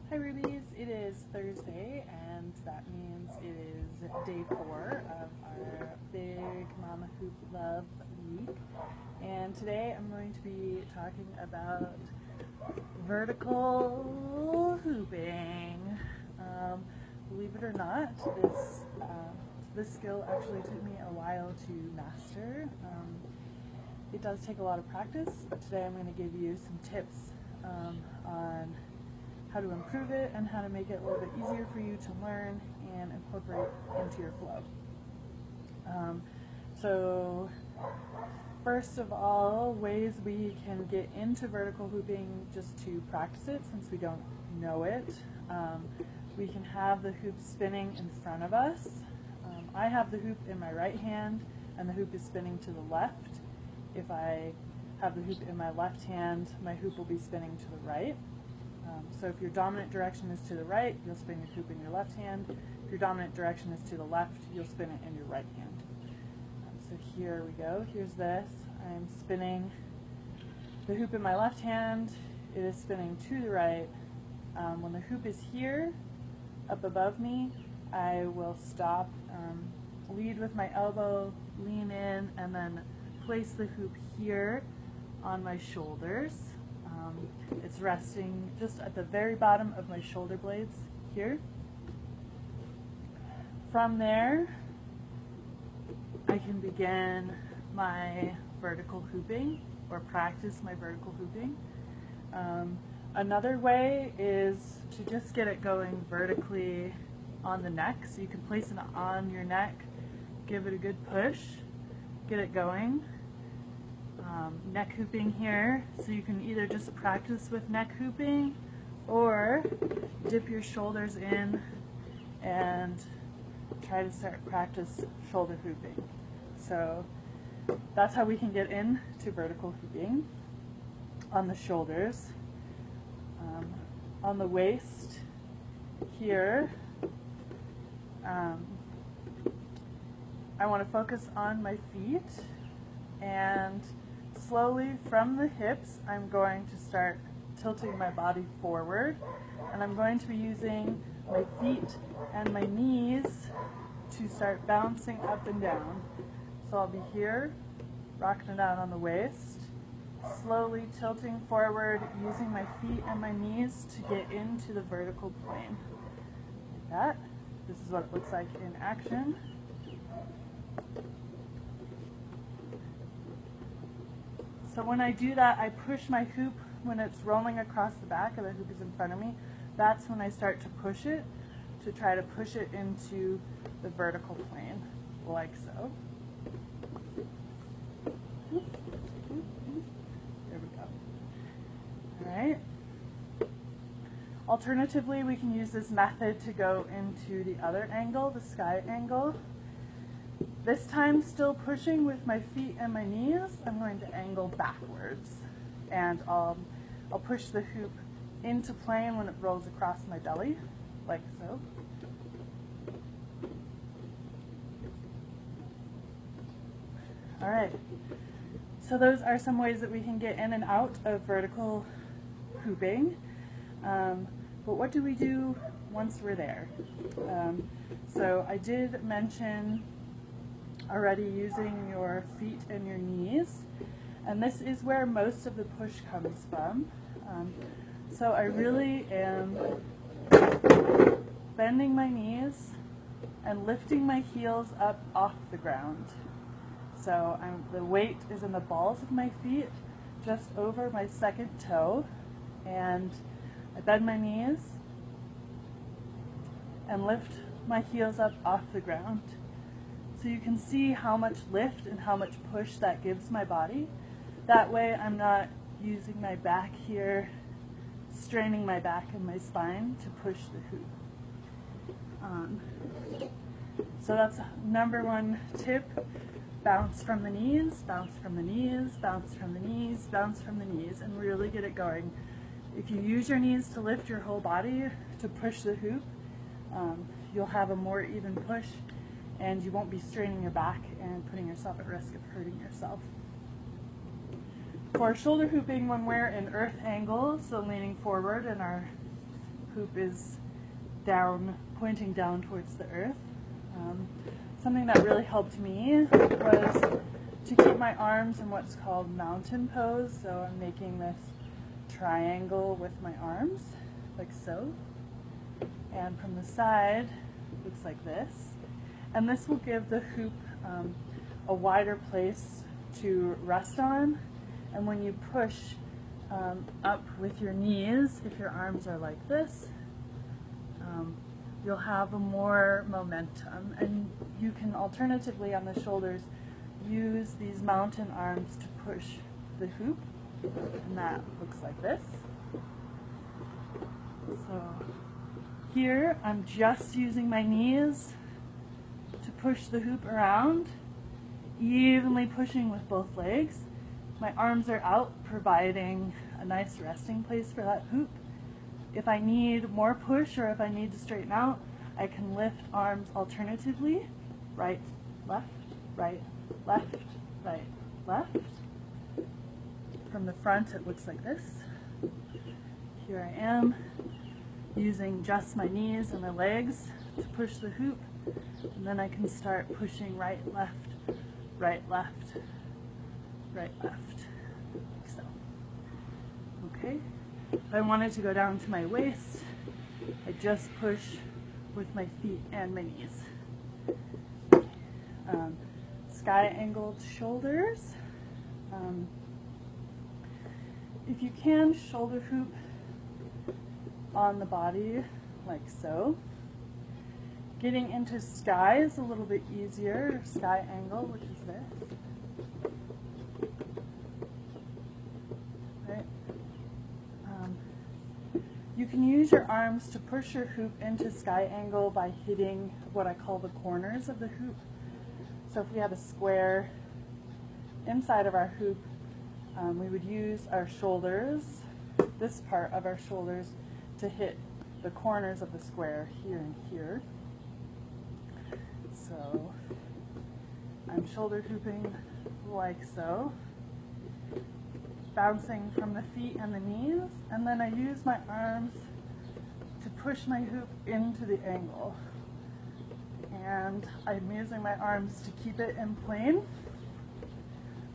Hi Rubies, it is Thursday and that means it is day 4 of our Big Mama Hoop Love week, and today I'm going to be talking about vertical hooping. Believe it or not, this skill actually took me a while to master. It does take a lot of practice, but today I'm going to give you some tips on how to improve it and how to make it a little bit easier for you to learn and incorporate into your flow. So first of all, ways we can get into vertical hooping just to practice it since we don't know it. We can have the hoop spinning in front of us. I have the hoop in my right hand and the hoop is spinning to the left. If I have the hoop in my left hand, my hoop will be spinning to the right. So if your dominant direction is to the right, you'll spin your hoop in your left hand. If your dominant direction is to the left, you'll spin it in your right hand. So here we go. Here's this. I'm spinning the hoop in my left hand. It is spinning to the right. When the hoop is here, up above me, I will stop, lead with my elbow, lean in, and then place the hoop here on my shoulders. It's resting just at the very bottom of my shoulder blades here. From there, I can begin my vertical hooping or practice my vertical hooping. Another way is to just get it going vertically on the neck. So you can place it on your neck, give it a good push, get it going. Neck hooping here, so you can either just practice with neck hooping or dip your shoulders in and try to practice shoulder hooping. So that's how we can get into vertical hooping. On the shoulders, on the waist here, I want to focus on my feet, and slowly from the hips I'm going to start tilting my body forward, and I'm going to be using my feet and my knees to start bouncing up and down. So I'll be here, rocking it out on the waist, slowly tilting forward, using my feet and my knees to get into the vertical plane. Like that. This is what it looks like in action. So when I do that, I push my hoop when it's rolling across the back and the hoop is in front of me. That's when I start to push it, to try to push it into the vertical plane, like so. There we go. All right. Alternatively, we can use this method to go into the other angle, the sky angle. This time, still pushing with my feet and my knees, I'm going to angle backwards. And I'll push the hoop into plane when it rolls across my belly, like so. All right. So those are some ways that we can get in and out of vertical hooping. But what do we do once we're there? So I did mention already using your feet and your knees, and this is where most of the push comes from. So I really am bending my knees and lifting my heels up off the ground. So the weight is in the balls of my feet, just over my second toe, and I bend my knees and lift my heels up off the ground. So you can see how much lift and how much push that gives my body. That way I'm not using my back here, straining my back and my spine to push the hoop. So that's number one tip. Bounce from the knees, bounce from the knees, bounce from the knees, bounce from the knees, and really get it going. If you use your knees to lift your whole body to push the hoop, you'll have a more even push, and you won't be straining your back and putting yourself at risk of hurting yourself. For shoulder hooping, when we're in earth angle, so leaning forward in our hoop is down, pointing down towards the earth. Something that really helped me was to keep my arms in what's called mountain pose. So I'm making this triangle with my arms, like so. And from the side, it looks like this. And this will give the hoop a wider place to rest on. And when you push up with your knees, if your arms are like this, you'll have more momentum. And you can alternatively on the shoulders use these mountain arms to push the hoop. And that looks like this. So here I'm just using my knees to push the hoop around, evenly pushing with both legs. My arms are out, providing a nice resting place for that hoop. If I need more push or if I need to straighten out, I can lift arms alternatively, right, left, right, left, right, left. From the front it looks like this. Here I am using just my knees and my legs to push the hoop, and then I can start pushing right, left, right, left, right, left, like so. Okay, if I wanted to go down to my waist, I just push with my feet and my knees. Sky angled shoulders. If you can, shoulder hoop on the body like so. Getting into sky is a little bit easier, sky angle, which is this. Right. You can use your arms to push your hoop into sky angle by hitting what I call the corners of the hoop. So if we have a square inside of our hoop, we would use our shoulders, this part of our shoulders, to hit the corners of the square here and here. So I'm shoulder hooping like so, bouncing from the feet and the knees, and then I use my arms to push my hoop into the angle. And I'm using my arms to keep it in plane.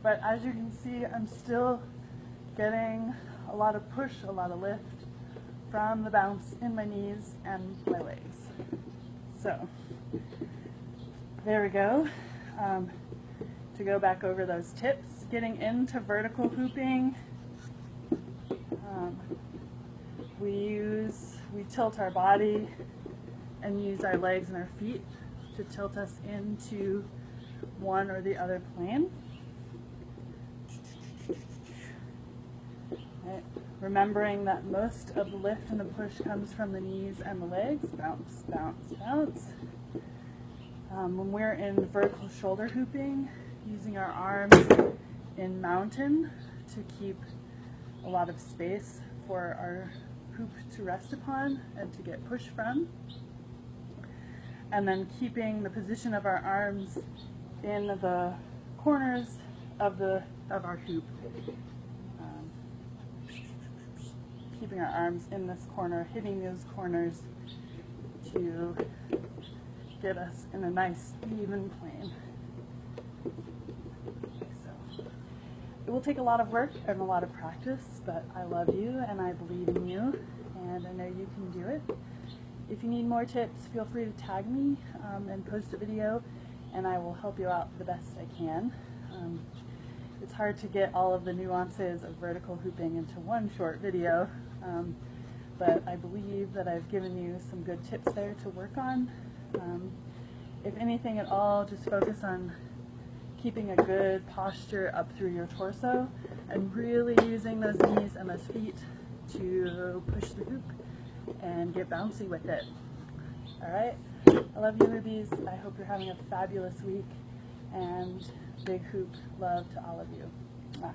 But as you can see, I'm still getting a lot of push, a lot of lift from the bounce in my knees and my legs. So there we go. To go back over those tips, getting into vertical hooping, we tilt our body and use our legs and our feet to tilt us into one or the other plane. Right. Remembering that most of the lift and the push comes from the knees and the legs. Bounce, bounce, bounce. When we're in vertical shoulder hooping, using our arms in mountain to keep a lot of space for our hoop to rest upon and to get push from. And then keeping the position of our arms in the corners of our hoop. Keeping our arms in this corner, hitting those corners to get us in a nice even plane. So it will take a lot of work and a lot of practice, but I love you and I believe in you and I know you can do it. If you need more tips, feel free to tag me and post a video and I will help you out the best I can. It's hard to get all of the nuances of vertical hooping into one short video, but I believe that I've given you some good tips there to work on. If anything at all, just focus on keeping a good posture up through your torso and really using those knees and those feet to push the hoop and get bouncy with it. Alright, I love you rubies. I hope you're having a fabulous week and big hoop love to all of you. Mwah.